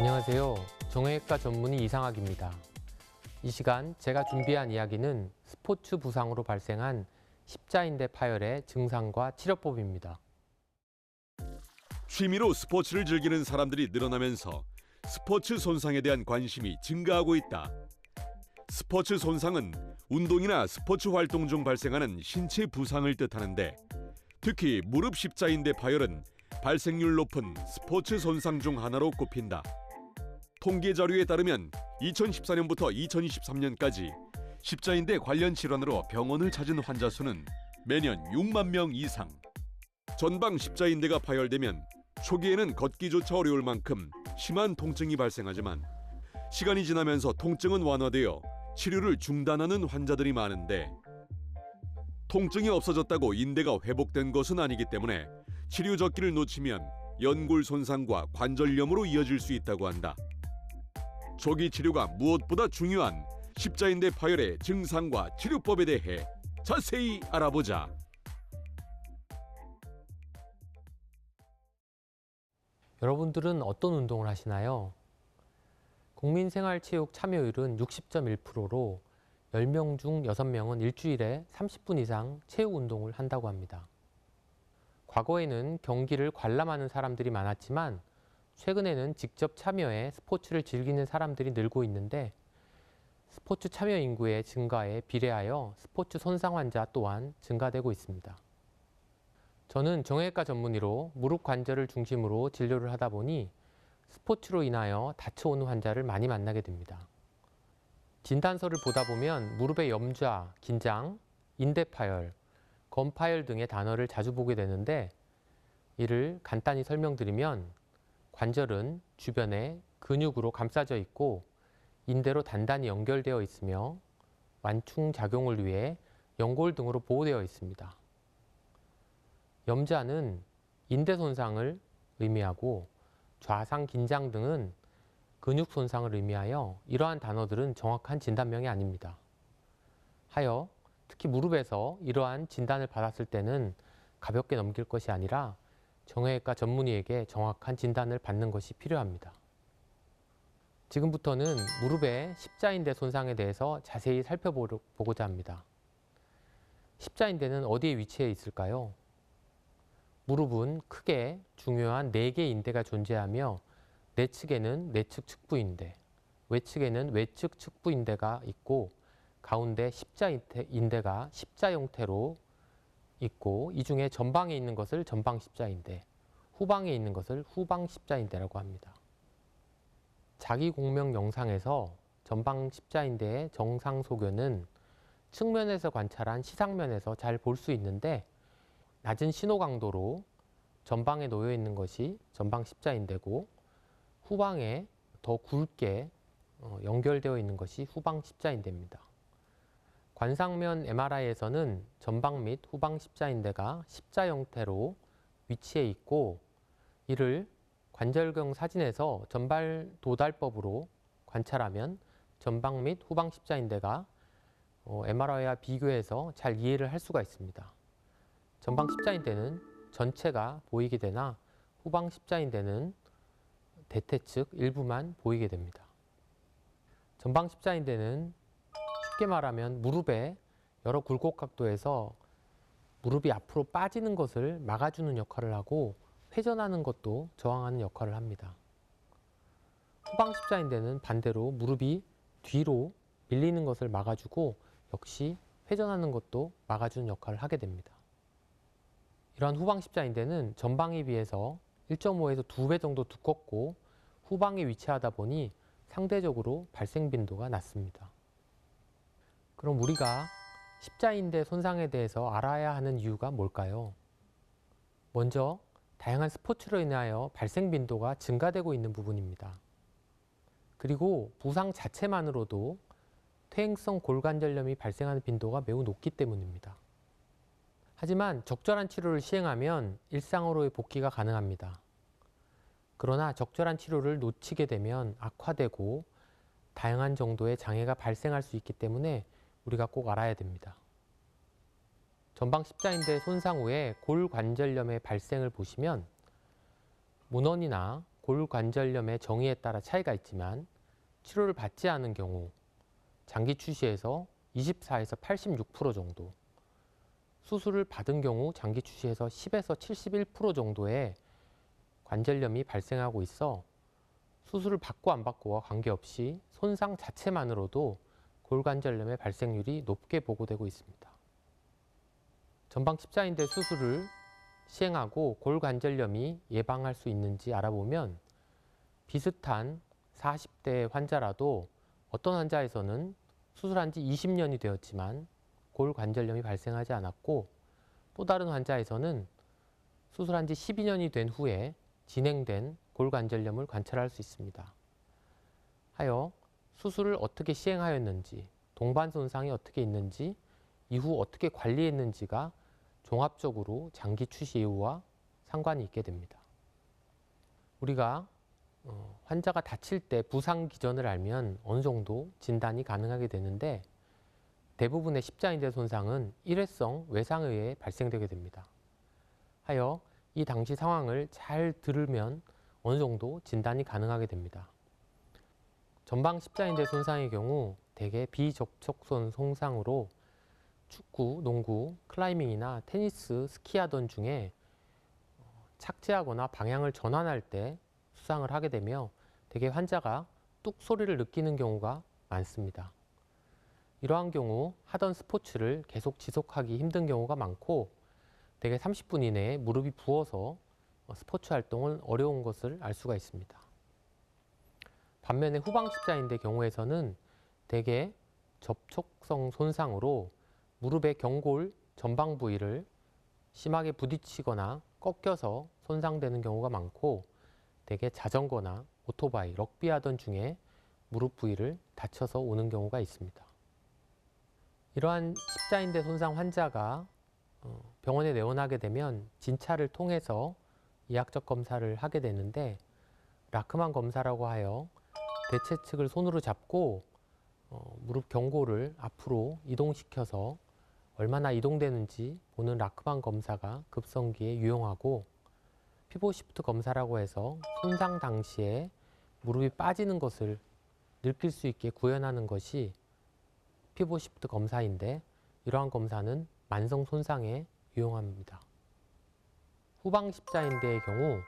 안녕하세요. 정형외과 전문의 이상학입니다. 이 시간 제가 준비한 이야기는 스포츠 부상으로 발생한 십자인대 파열의 증상과 치료법입니다. 취미로 스포츠를 즐기는 사람들이 늘어나면서 스포츠 손상에 대한 관심이 증가하고 있다. 스포츠 손상은 운동이나 스포츠 활동 중 발생하는 신체 부상을 뜻하는데, 특히 무릎 십자인대 파열은 발생률 높은 스포츠 손상 중 하나로 꼽힌다. 통계 자료에 따르면 2014년부터 2023년까지 십자인대 관련 질환으로 병원을 찾은 환자 수는 매년 6만 명 이상. 전방 십자인대가 파열되면 초기에는 걷기조차 어려울 만큼 심한 통증이 발생하지만, 시간이 지나면서 통증은 완화되어 치료를 중단하는 환자들이 많은데, 통증이 없어졌다고 인대가 회복된 것은 아니기 때문에 치료 적기를 놓치면 연골 손상과 관절염으로 이어질 수 있다고 한다. 조기 치료가 무엇보다 중요한 십자인대 파열의 증상과 치료법에 대해 자세히 알아보자. 여러분들은 어떤 운동을 하시나요? 국민생활체육 참여율은 60.1%로 10명 중 6명은 일주일에 30분 이상 체육 운동을 한다고 합니다. 과거에는 경기를 관람하는 사람들이 많았지만 최근에는 직접 참여해 스포츠를 즐기는 사람들이 늘고 있는데, 스포츠 참여 인구의 증가에 비례하여 스포츠 손상 환자 또한 증가되고 있습니다. 저는 정형외과 전문의로 무릎 관절을 중심으로 진료를 하다 보니 스포츠로 인하여 다쳐오는 환자를 많이 만나게 됩니다. 진단서를 보다 보면 무릎의 염좌, 긴장, 인대 파열, 건 파열 등의 단어를 자주 보게 되는데, 이를 간단히 설명드리면 관절은 주변에 근육으로 감싸져 있고 인대로 단단히 연결되어 있으며 완충 작용을 위해 연골 등으로 보호되어 있습니다. 염좌는 인대 손상을 의미하고 좌상 긴장 등은 근육 손상을 의미하여 이러한 단어들은 정확한 진단명이 아닙니다. 하여 특히 무릎에서 이러한 진단을 받았을 때는 가볍게 넘길 것이 아니라 정형외과 전문의에게 정확한 진단을 받는 것이 필요합니다. 지금부터는 무릎의 십자인대 손상에 대해서 자세히 살펴보고자 합니다. 십자인대는 어디에 위치해 있을까요? 무릎은 크게 중요한 4개의 인대가 존재하며 내측에는 내측 측부인대, 외측에는 외측 측부인대가 있고, 가운데 십자인대가 십자 형태로 있고, 이 중에 전방에 있는 것을 전방 십자인대, 후방에 있는 것을 후방 십자인대라고 합니다. 자기 공명 영상에서 전방 십자인대의 정상 소견은 측면에서 관찰한 시상면에서 잘 볼 수 있는데, 낮은 신호 강도로 전방에 놓여 있는 것이 전방 십자인대고 후방에 더 굵게 연결되어 있는 것이 후방 십자인대입니다. 관상면 MRI에서는 전방 및 후방 십자인대가 십자 형태로 위치해 있고, 이를 관절경 사진에서 전발 도달법으로 관찰하면 전방 및 후방 십자인대가 MRI와 비교해서 잘 이해를 할 수가 있습니다. 전방 십자인대는 전체가 보이게 되나 후방 십자인대는 대퇴측 일부만 보이게 됩니다. 전방 십자인대는 쉽게 말하면 무릎의 여러 굴곡 각도에서 무릎이 앞으로 빠지는 것을 막아주는 역할을 하고 회전하는 것도 저항하는 역할을 합니다. 후방 십자인대는 반대로 무릎이 뒤로 밀리는 것을 막아주고 역시 회전하는 것도 막아주는 역할을 하게 됩니다. 이러한 후방 십자인대는 전방에 비해서 1.5에서 2배 정도 두껍고 후방에 위치하다 보니 상대적으로 발생 빈도가 낮습니다. 그럼 우리가 십자인대 손상에 대해서 알아야 하는 이유가 뭘까요? 먼저 다양한 스포츠로 인하여 발생 빈도가 증가되고 있는 부분입니다. 그리고 부상 자체만으로도 퇴행성 골관절염이 발생하는 빈도가 매우 높기 때문입니다. 하지만 적절한 치료를 시행하면 일상으로의 복귀가 가능합니다. 그러나 적절한 치료를 놓치게 되면 악화되고 다양한 정도의 장애가 발생할 수 있기 때문에 우리가 꼭 알아야 됩니다. 전방 십자인대 손상 후에 골관절염의 발생을 보시면 문헌이나 골관절염의 정의에 따라 차이가 있지만 치료를 받지 않은 경우 장기 추시에서 24에서 86% 정도, 수술을 받은 경우 장기 추시에서 10에서 71% 정도의 관절염이 발생하고 있어 수술을 받고 안 받고와 관계없이 손상 자체만으로도 골관절염의 발생률이 높게 보고되고 있습니다. 전방 십자인대 수술을 시행하고 골관절염이 예방할 수 있는지 알아보면 비슷한 40대 환자라도 어떤 환자에서는 수술한 지 20년이 되었지만 골관절염이 발생하지 않았고 또 다른 환자에서는 수술한 지 12년이 된 후에 진행된 골관절염을 관찰할 수 있습니다. 하여 수술을 어떻게 시행하였는지, 동반 손상이 어떻게 있는지, 이후 어떻게 관리했는지가 종합적으로 장기 추시 이후와 상관이 있게 됩니다. 우리가 환자가 다칠 때 부상 기전을 알면 어느 정도 진단이 가능하게 되는데 대부분의 십자인대 손상은 일회성 외상에 의해 발생되게 됩니다. 하여 이 당시 상황을 잘 들으면 어느 정도 진단이 가능하게 됩니다. 전방 십자인대 손상의 경우 대개 비접촉선 손상으로 축구, 농구, 클라이밍이나 테니스, 스키하던 중에 착지하거나 방향을 전환할 때 수상을 하게 되며 대개 환자가 뚝 소리를 느끼는 경우가 많습니다. 이러한 경우 하던 스포츠를 계속 지속하기 힘든 경우가 많고 대개 30분 이내에 무릎이 부어서 스포츠 활동은 어려운 것을 알 수가 있습니다. 반면에 후방 십자인대 경우에서는 대개 접촉성 손상으로 무릎의 경골 전방 부위를 심하게 부딪히거나 꺾여서 손상되는 경우가 많고 대개 자전거나 오토바이, 럭비 하던 중에 무릎 부위를 다쳐서 오는 경우가 있습니다. 이러한 십자인대 손상 환자가 병원에 내원하게 되면 진찰을 통해서 이학적 검사를 하게 되는데 라크만 검사라고 하여 대체 측을 손으로 잡고 무릎 경골을 앞으로 이동시켜서 얼마나 이동되는지 보는 라크만 검사가 급성기에 유용하고 피보 시프트 검사라고 해서 손상 당시에 무릎이 빠지는 것을 느낄 수 있게 구현하는 것이 피보 시프트 검사인데 이러한 검사는 만성 손상에 유용합니다. 후방 십자인대의 경우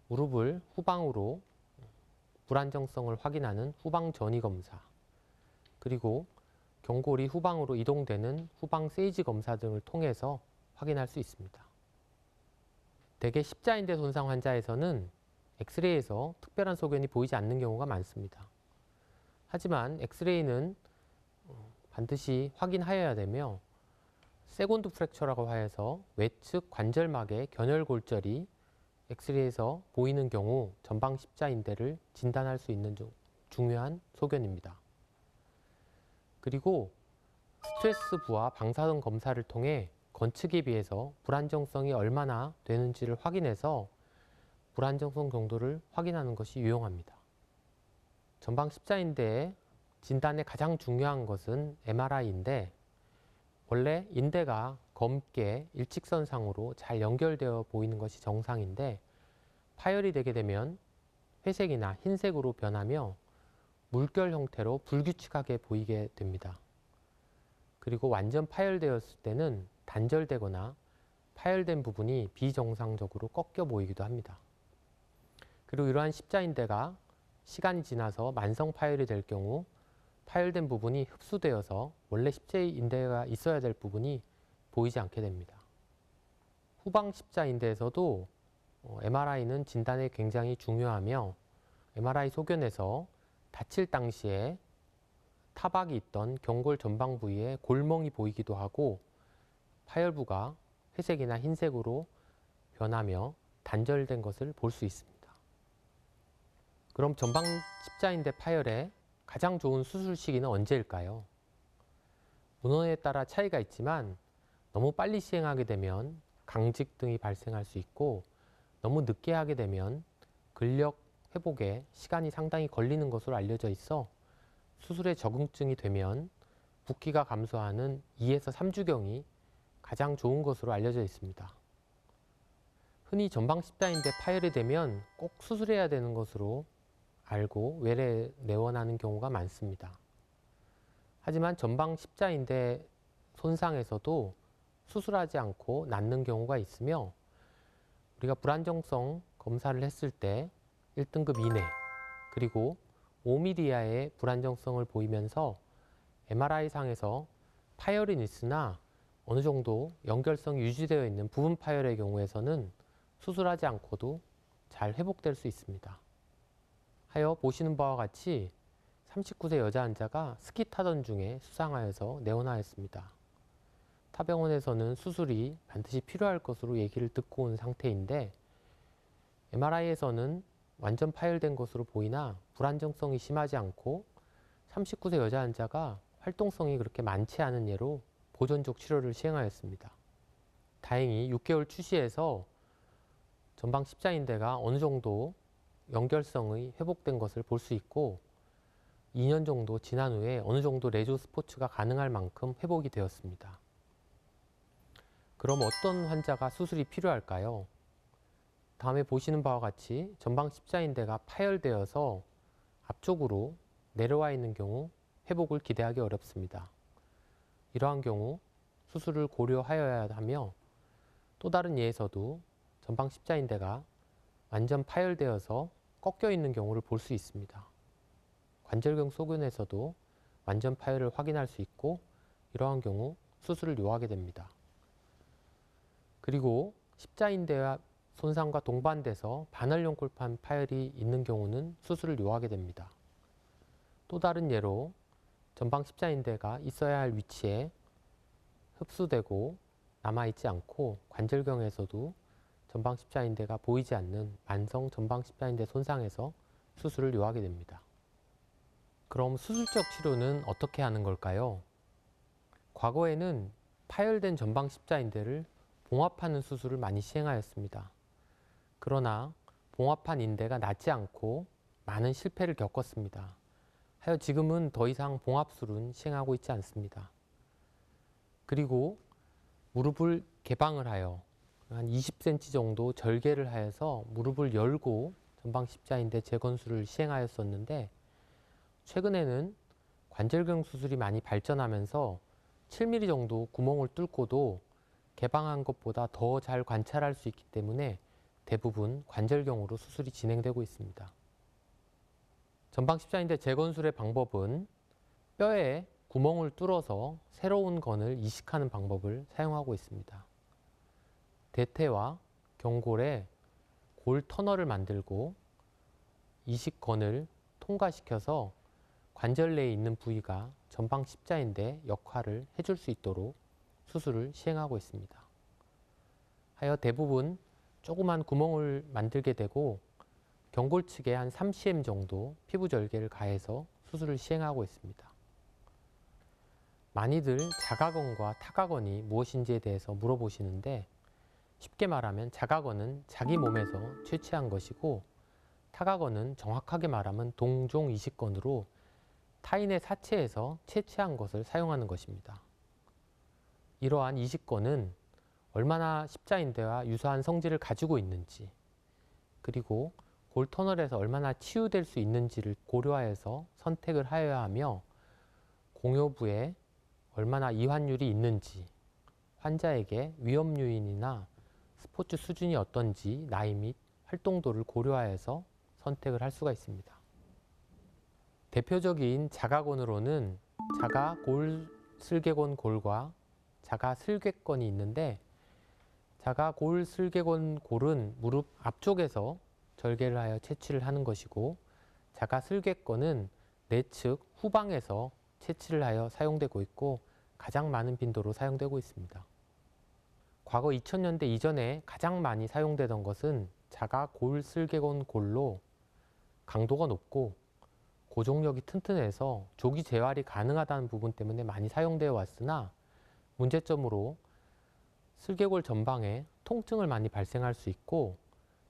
무릎을 후방으로 불안정성을 확인하는 후방 전이 검사, 그리고 경골이 후방으로 이동되는 후방 세이지 검사 등을 통해서 확인할 수 있습니다. 대개 십자인대 손상 환자에서는 엑스레이에서 특별한 소견이 보이지 않는 경우가 많습니다. 하지만 엑스레이는 반드시 확인하여야 되며 세곤드 프랙처라고 하여서 외측 관절막의 견열골절이 엑스레이에서 보이는 경우 전방 십자인대를 진단할 수 있는 중요한 소견입니다. 그리고 스트레스 부하 방사선 검사를 통해 건측에 비해서 불안정성이 얼마나 되는지를 확인해서 불안정성 정도를 확인하는 것이 유용합니다. 전방 십자인대의 진단에 가장 중요한 것은 MRI인데 원래 인대가 검게 일직선상으로 잘 연결되어 보이는 것이 정상인데 파열이 되게 되면 회색이나 흰색으로 변하며 물결 형태로 불규칙하게 보이게 됩니다. 그리고 완전 파열되었을 때는 단절되거나 파열된 부분이 비정상적으로 꺾여 보이기도 합니다. 그리고 이러한 십자인대가 시간이 지나서 만성 파열이 될 경우 파열된 부분이 흡수되어서 원래 십자인대가 있어야 될 부분이 보이지 않게 됩니다. 후방 십자인대에서도 MRI는 진단에 굉장히 중요하며 MRI 소견에서 다칠 당시에 타박이 있던 경골 전방 부위에 골멍이 보이기도 하고 파열부가 회색이나 흰색으로 변하며 단절된 것을 볼 수 있습니다. 그럼 전방 십자인대 파열의 가장 좋은 수술 시기는 언제일까요? 문헌에 따라 차이가 있지만 너무 빨리 시행하게 되면 강직 등이 발생할 수 있고 너무 늦게 하게 되면 근력 회복에 시간이 상당히 걸리는 것으로 알려져 있어 수술에 적응증이 되면 붓기가 감소하는 2에서 3주경이 가장 좋은 것으로 알려져 있습니다. 흔히 전방 십자인대 파열이 되면 꼭 수술해야 되는 것으로 알고 외래 내원하는 경우가 많습니다. 하지만 전방 십자인대 손상에서도 수술하지 않고 낫는 경우가 있으며 우리가 불안정성 검사를 했을 때 1등급 이내 그리고 5mm 이하의 불안정성을 보이면서 MRI상에서 파열은 있으나 어느 정도 연결성이 유지되어 있는 부분 파열의 경우에서는 수술하지 않고도 잘 회복될 수 있습니다. 하여 보시는 바와 같이 39세 여자 환자가 스키 타던 중에 수상하여서 내원하였습니다. 타병원에서는 수술이 반드시 필요할 것으로 얘기를 듣고 온 상태인데 MRI에서는 완전 파열된 것으로 보이나 불안정성이 심하지 않고 39세 여자 환자가 활동성이 그렇게 많지 않은 예로 보존적 치료를 시행하였습니다. 다행히 6개월 추시에서 전방 십자인대가 어느 정도 연결성이 회복된 것을 볼 수 있고 2년 정도 지난 후에 어느 정도 레저 스포츠가 가능할 만큼 회복이 되었습니다. 그럼 어떤 환자가 수술이 필요할까요? 다음에 보시는 바와 같이 전방 십자인대가 파열되어서 앞쪽으로 내려와 있는 경우 회복을 기대하기 어렵습니다. 이러한 경우 수술을 고려하여야 하며 또 다른 예에서도 전방 십자인대가 완전 파열되어서 꺾여 있는 경우를 볼 수 있습니다. 관절경 소견에서도 완전 파열을 확인할 수 있고 이러한 경우 수술을 요하게 됩니다. 그리고 십자인대와 손상과 동반돼서 반월룡골판 파열이 있는 경우는 수술을 요하게 됩니다. 또 다른 예로 전방 십자인대가 있어야 할 위치에 흡수되고 남아있지 않고 관절경에서도 전방 십자인대가 보이지 않는 만성 전방 십자인대 손상에서 수술을 요하게 됩니다. 그럼 수술적 치료는 어떻게 하는 걸까요? 과거에는 파열된 전방 십자인대를 봉합하는 수술을 많이 시행하였습니다. 그러나 봉합한 인대가 낫지 않고 많은 실패를 겪었습니다. 하여 지금은 더 이상 봉합술은 시행하고 있지 않습니다. 그리고 무릎을 개방을 하여 한 20cm 정도 절개를 하여서 무릎을 열고 전방 십자인대 재건술을 시행하였었는데 최근에는 관절경 수술이 많이 발전하면서 7mm 정도 구멍을 뚫고도 개방한 것보다 더 잘 관찰할 수 있기 때문에 대부분 관절경으로 수술이 진행되고 있습니다. 전방 십자인대 재건술의 방법은 뼈에 구멍을 뚫어서 새로운 건을 이식하는 방법을 사용하고 있습니다. 대퇴와 경골에 골 터널을 만들고 이식건을 통과시켜서 관절 내에 있는 부위가 전방 십자인대 역할을 해줄 수 있도록 수술을 시행하고 있습니다. 하여 대부분 조그만 구멍을 만들게 되고 경골 측에 한 3cm 정도 피부 절개를 가해서 수술을 시행하고 있습니다. 많이들 자가건과 타가건이 무엇인지에 대해서 물어보시는데 쉽게 말하면 자가건은 자기 몸에서 채취한 것이고 타가건은 정확하게 말하면 동종 이식건으로 타인의 사체에서 채취한 것을 사용하는 것입니다. 이러한 이식건은 얼마나 십자인대와 유사한 성질을 가지고 있는지 그리고 골 터널에서 얼마나 치유될 수 있는지를 고려하여서 선택을 하여야 하며 공요부에 얼마나 이완율이 있는지 환자에게 위험 요인이나 스포츠 수준이 어떤지 나이 및 활동도를 고려하여서 선택을 할 수가 있습니다. 대표적인 자가건으로는 자가골슬개건 골과 자가슬개건이 있는데 자가골슬개건 골은 무릎 앞쪽에서 절개를 하여 채취를 하는 것이고 자가슬개건은 내측 후방에서 채취를 하여 사용되고 있고 가장 많은 빈도로 사용되고 있습니다. 과거 2000년대 이전에 가장 많이 사용되던 것은 자가골슬개건 골로 강도가 높고 고정력이 튼튼해서 조기 재활이 가능하다는 부분 때문에 많이 사용되어 왔으나 문제점으로 슬개골 전방에 통증을 많이 발생할 수 있고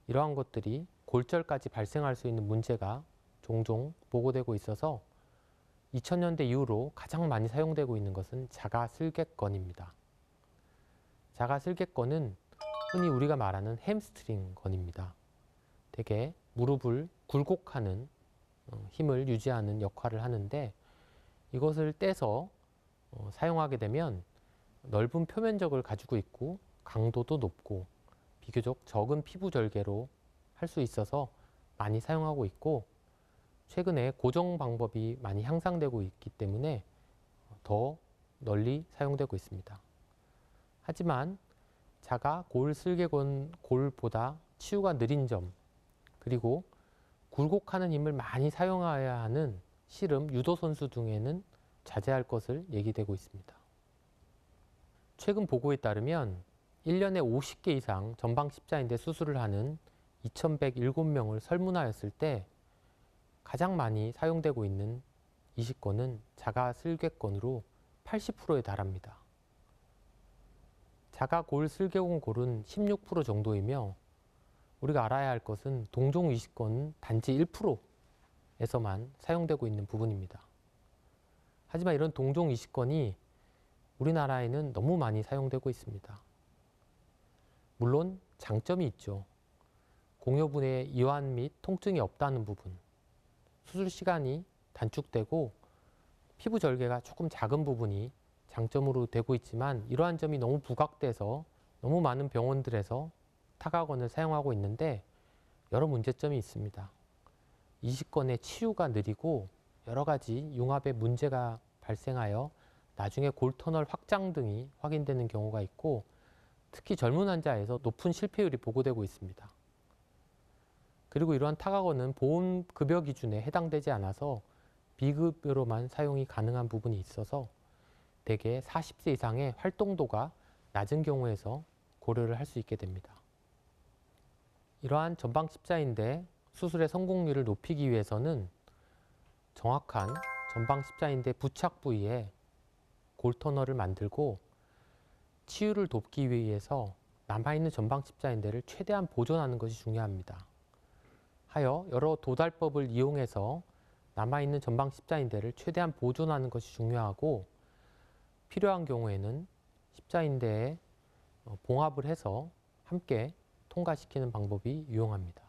이러한 것들이 골절까지 발생할 수 있는 문제가 종종 보고되고 있어서 2000년대 이후로 가장 많이 사용되고 있는 것은 자가슬개건입니다. 자가슬개건은 흔히 우리가 말하는 햄스트링 건입니다. 대개 무릎을 굴곡하는 힘을 유지하는 역할을 하는데 이것을 떼서 사용하게 되면 넓은 표면적을 가지고 있고 강도도 높고 비교적 적은 피부 절개로 할 수 있어서 많이 사용하고 있고 최근에 고정 방법이 많이 향상되고 있기 때문에 더 널리 사용되고 있습니다. 하지만 자가 골슬개건 골보다 치유가 느린 점 그리고 굴곡하는 힘을 많이 사용해야 하는 씨름, 유도 선수 등에는 자제할 것을 얘기되고 있습니다. 최근 보고에 따르면 1년에 50개 이상 전방 십자인대 수술을 하는 2,107명을 설문하였을 때 가장 많이 사용되고 있는 이식건은 자가슬개건으로 80%에 달합니다. 자가골슬개건 골은 16% 정도이며 우리가 알아야 할 것은 동종 이식건은 단지 1%에서만 사용되고 있는 부분입니다. 하지만 이런 동종 이식건이 우리나라에는 너무 많이 사용되고 있습니다. 물론 장점이 있죠. 공여분의 이완 및 통증이 없다는 부분, 수술 시간이 단축되고 피부 절개가 조금 작은 부분이 장점으로 되고 있지만 이러한 점이 너무 부각돼서 너무 많은 병원들에서 타각건을 사용하고 있는데 여러 문제점이 있습니다. 이식건의 치유가 느리고 여러 가지 융합에 문제가 발생하여 나중에 골터널 확장 등이 확인되는 경우가 있고 특히 젊은 환자에서 높은 실패율이 보고되고 있습니다. 그리고 이러한 타각건은 보험급여 기준에 해당되지 않아서 비급여로만 사용이 가능한 부분이 있어서 대개 40세 이상의 활동도가 낮은 경우에서 고려를 할 수 있게 됩니다. 이러한 전방 십자인대 수술의 성공률을 높이기 위해서는 정확한 전방 십자인대 부착 부위에 골터널을 만들고 치유를 돕기 위해서 남아있는 전방 십자인대를 최대한 보존하는 것이 중요합니다. 하여 여러 도달법을 이용해서 남아있는 전방 십자인대를 최대한 보존하는 것이 중요하고 필요한 경우에는 십자인대에 봉합을 해서 함께 통과시키는 방법이 유용합니다.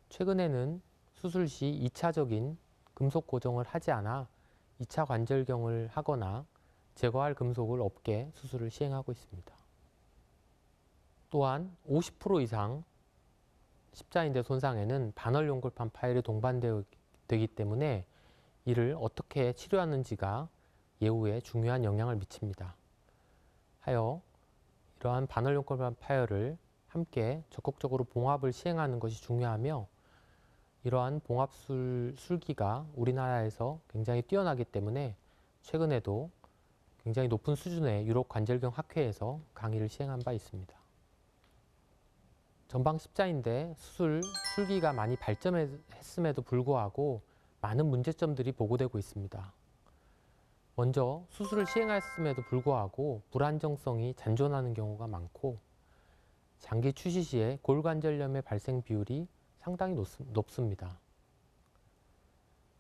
최근에는 수술 시 2차적인 금속 고정을 하지 않아 2차 관절경을 하거나 제거할 금속을 없게 수술을 시행하고 있습니다. 또한 50% 이상 십자인대 손상에는 반월연골판 파열이 동반되기 때문에 이를 어떻게 치료하는지가 예후에 중요한 영향을 미칩니다. 하여 이러한 반월연골판 파열을 함께 적극적으로 봉합을 시행하는 것이 중요하며 이러한 봉합술기가 우리나라에서 굉장히 뛰어나기 때문에 최근에도 굉장히 높은 수준의 유럽 관절경 학회에서 강의를 시행한 바 있습니다. 전방 십자인대 수술 술기가 많이 발전했음에도 불구하고 많은 문제점들이 보고되고 있습니다. 먼저 수술을 시행했음에도 불구하고 불안정성이 잔존하는 경우가 많고 장기 추시 시에 골관절염의 발생 비율이 상당히 높습니다.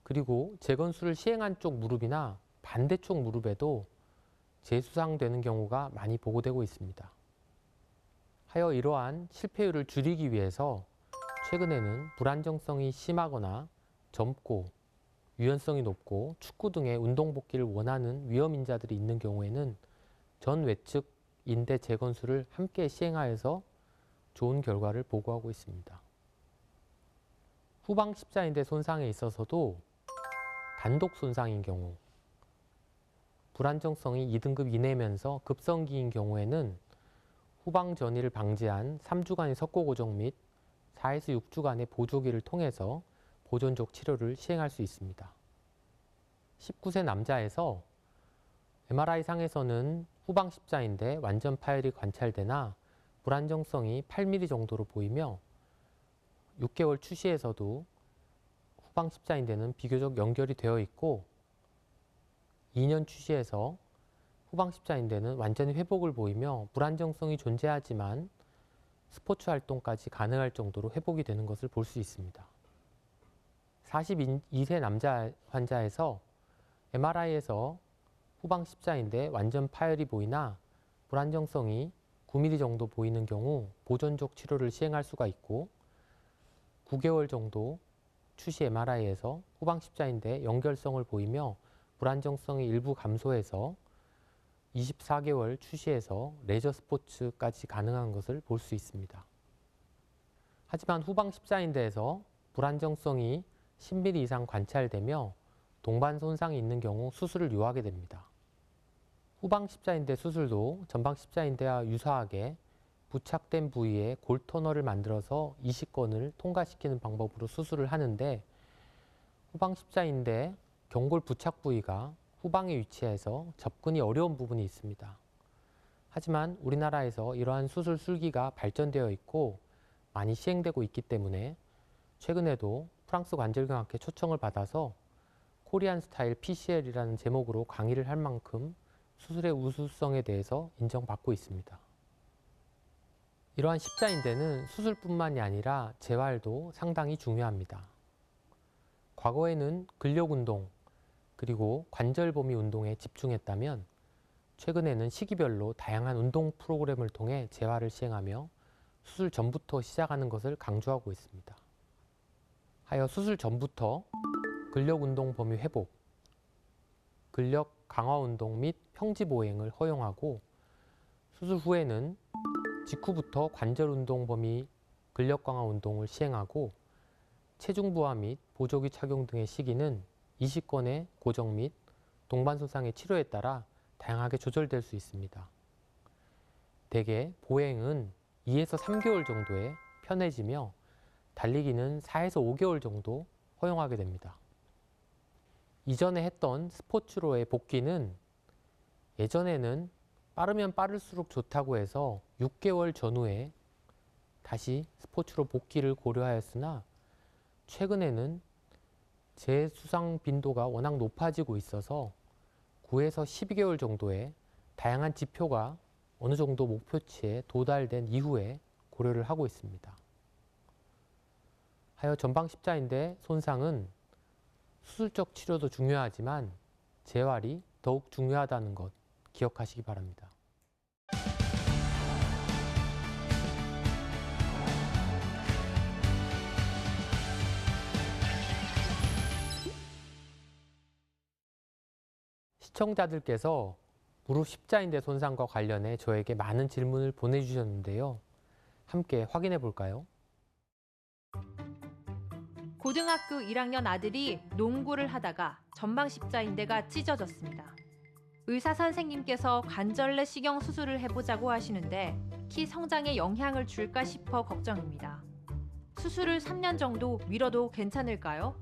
그리고 재건술을 시행한 쪽 무릎이나 반대쪽 무릎에도 재수상되는 경우가 많이 보고되고 있습니다. 하여 이러한 실패율을 줄이기 위해서 최근에는 불안정성이 심하거나 젊고 유연성이 높고 축구 등의 운동 복귀를 원하는 위험인자들이 있는 경우에는 전 외측 인대 재건술을 함께 시행하여서 좋은 결과를 보고하고 있습니다. 후방 십자인대 손상에 있어서도 단독 손상인 경우, 불안정성이 2등급 이내면서 급성기인 경우에는 후방 전이를 방지한 3주간의 석고 고정 및 4에서 6주간의 보조기를 통해서 보존적 치료를 시행할 수 있습니다. 19세 남자에서 MRI 상에서는 후방 십자인대 완전 파열이 관찰되나 불안정성이 8mm 정도로 보이며 6개월 추시에서도 후방 십자인대는 비교적 연결이 되어 있고 2년 추시에서 후방 십자인대는 완전히 회복을 보이며 불안정성이 존재하지만 스포츠 활동까지 가능할 정도로 회복이 되는 것을 볼 수 있습니다. 42세 남자 환자에서 MRI에서 후방 십자인대 완전 파열이 보이나 불안정성이 9mm 정도 보이는 경우 보존적 치료를 시행할 수가 있고 9개월 정도 추시 MRI에서 후방 십자인대 연결성을 보이며 불안정성이 일부 감소해서 24개월 추시에서 레저 스포츠까지 가능한 것을 볼 수 있습니다. 하지만 후방 십자인대에서 불안정성이 10mm 이상 관찰되며 동반 손상이 있는 경우 수술을 요하게 됩니다. 후방 십자인대 수술도 전방 십자인대와 유사하게 부착된 부위에 골 터널을 만들어서 이식권을 통과시키는 방법으로 수술을 하는데 후방 십자인대 경골 부착 부위가 후방에 위치해서 접근이 어려운 부분이 있습니다. 하지만 우리나라에서 이러한 수술 술기가 발전되어 있고 많이 시행되고 있기 때문에 최근에도 프랑스 관절경학회 초청을 받아서 코리안 스타일 PCL이라는 제목으로 강의를 할 만큼 수술의 우수성에 대해서 인정받고 있습니다. 이러한 십자인대는 수술뿐만이 아니라 재활도 상당히 중요합니다. 과거에는 근력운동 그리고 관절범위 운동에 집중했다면 최근에는 시기별로 다양한 운동 프로그램을 통해 재활을 시행하며 수술 전부터 시작하는 것을 강조하고 있습니다. 하여 수술 전부터 근력운동 범위 회복, 근력 강화 운동 및 평지 보행을 허용하고 수술 후에는 직후부터 관절 운동 범위 근력 강화 운동을 시행하고 체중 부하 및 보조기 착용 등의 시기는 이식권의 고정 및 동반 손상의 치료에 따라 다양하게 조절될 수 있습니다. 대개 보행은 2에서 3개월 정도에 편해지며 달리기는 4에서 5개월 정도 허용하게 됩니다. 이전에 했던 스포츠로의 복귀는 예전에는 빠르면 빠를수록 좋다고 해서 6개월 전후에 다시 스포츠로 복귀를 고려하였으나 최근에는 재수상 빈도가 워낙 높아지고 있어서 9에서 12개월 정도의 다양한 지표가 어느 정도 목표치에 도달된 이후에 고려를 하고 있습니다. 하여 전방 십자인대 손상은 수술적 치료도 중요하지만 재활이 더욱 중요하다는 것 기억하시기 바랍니다. 시청자들께서 무릎 십자인대 손상과 관련해 저에게 많은 질문을 보내주셨는데요. 함께 확인해 볼까요? 고등학교 1학년 아들이 농구를 하다가 전방 십자인대가 찢어졌습니다. 의사 선생님께서 관절내 시경 수술을 해보자고 하시는데 키 성장에 영향을 줄까 싶어 걱정입니다. 수술을 3년 정도 미뤄도 괜찮을까요?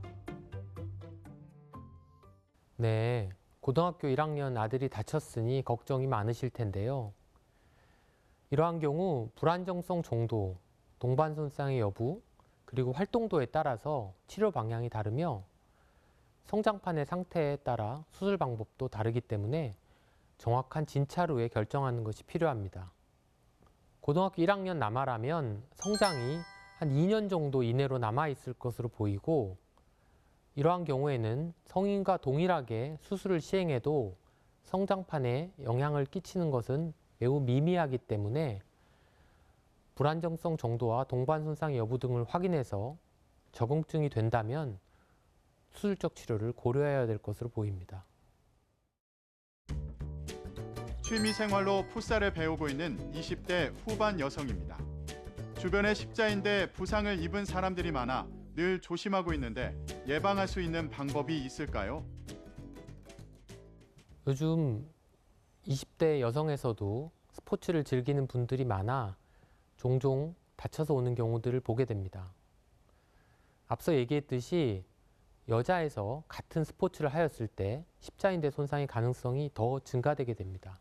네, 고등학교 1학년 아들이 다쳤으니 걱정이 많으실 텐데요. 이러한 경우 불안정성 정도, 동반 손상의 여부, 그리고 활동도에 따라서 치료 방향이 다르며 성장판의 상태에 따라 수술 방법도 다르기 때문에 정확한 진찰 후에 결정하는 것이 필요합니다. 고등학교 1학년 남아라면 성장이 한 2년 정도 이내로 남아있을 것으로 보이고 이러한 경우에는 성인과 동일하게 수술을 시행해도 성장판에 영향을 끼치는 것은 매우 미미하기 때문에 불안정성 정도와 동반 손상의 여부 등을 확인해서 적응증이 된다면 수술적 치료를 고려해야 될 것으로 보입니다. 취미생활로 풋살을 배우고 있는 20대 후반 여성입니다. 주변에 십자인대 부상을 입은 사람들이 많아 늘 조심하고 있는데 예방할 수 있는 방법이 있을까요? 요즘 20대 여성에서도 스포츠를 즐기는 분들이 많아 종종 다쳐서 오는 경우들을 보게 됩니다. 앞서 얘기했듯이 여자에서 같은 스포츠를 하였을 때 십자인대 손상의 가능성이 더 증가되게 됩니다.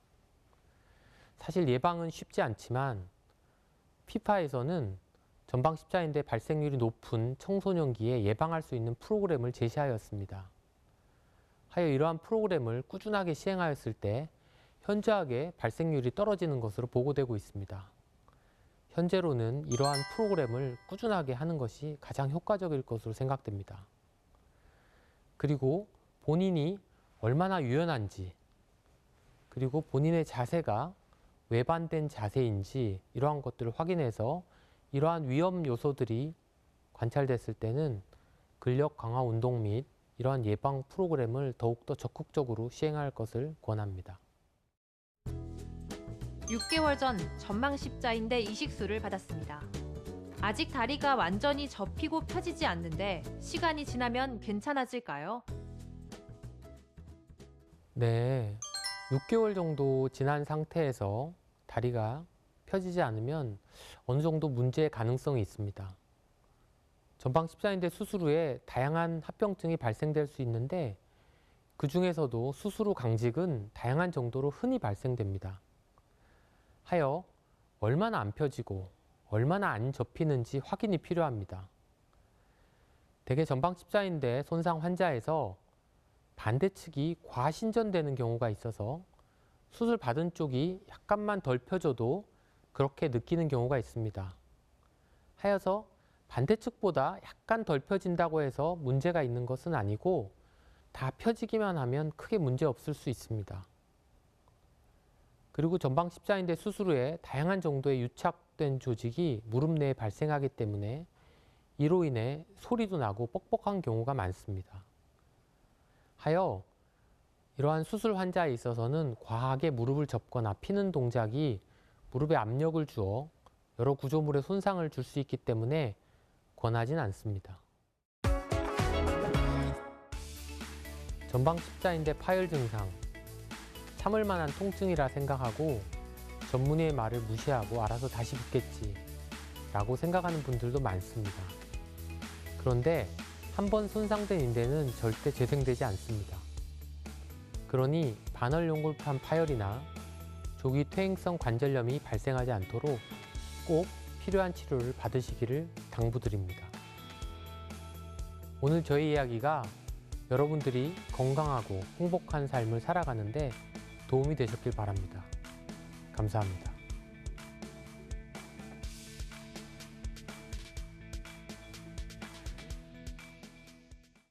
사실 예방은 쉽지 않지만 피파에서는 전방 십자인대 발생률이 높은 청소년기에 예방할 수 있는 프로그램을 제시하였습니다. 하여 이러한 프로그램을 꾸준하게 시행하였을 때 현저하게 발생률이 떨어지는 것으로 보고되고 있습니다. 현재로는 이러한 프로그램을 꾸준하게 하는 것이 가장 효과적일 것으로 생각됩니다. 그리고 본인이 얼마나 유연한지, 그리고 본인의 자세가 외반된 자세인지 이러한 것들을 확인해서 이러한 위험 요소들이 관찰됐을 때는 근력 강화 운동 및 이러한 예방 프로그램을 더욱더 적극적으로 시행할 것을 권합니다. 6개월 전 전방 십자인대 이식술을 받았습니다. 아직 다리가 완전히 접히고 펴지지 않는데 시간이 지나면 괜찮아질까요? 네, 6개월 정도 지난 상태에서 다리가 펴지지 않으면 어느 정도 문제의 가능성이 있습니다. 전방 십자인대 수술 후에 다양한 합병증이 발생될 수 있는데 그 중에서도 수술 후 강직은 다양한 정도로 흔히 발생됩니다. 하여 얼마나 안 펴지고 얼마나 안 접히는지 확인이 필요합니다. 대개 전방 십자인대 손상 환자에서 반대측이 과신전되는 경우가 있어서 수술 받은 쪽이 약간만 덜 펴져도 그렇게 느끼는 경우가 있습니다. 하여서 반대측보다 약간 덜 펴진다고 해서 문제가 있는 것은 아니고 다 펴지기만 하면 크게 문제 없을 수 있습니다. 그리고 전방 십자인대 수술 후에 다양한 정도의 유착된 조직이 무릎 내에 발생하기 때문에 이로 인해 소리도 나고 뻑뻑한 경우가 많습니다. 하여 이러한 수술 환자에 있어서는 과하게 무릎을 접거나 피는 동작이 무릎에 압력을 주어 여러 구조물에 손상을 줄 수 있기 때문에 권하진 않습니다. 전방 십자인대 파열 증상, 참을 만한 통증이라 생각하고 전문의의 말을 무시하고 알아서 다시 붙겠지 라고 생각하는 분들도 많습니다. 그런데 한번 손상된 인대는 절대 재생되지 않습니다. 그러니 반월연골판 파열이나 조기 퇴행성 관절염이 발생하지 않도록 꼭 필요한 치료를 받으시기를 당부드립니다. 오늘 저희 이야기가 여러분들이 건강하고 행복한 삶을 살아가는데 도움이 되셨길 바랍니다. 감사합니다.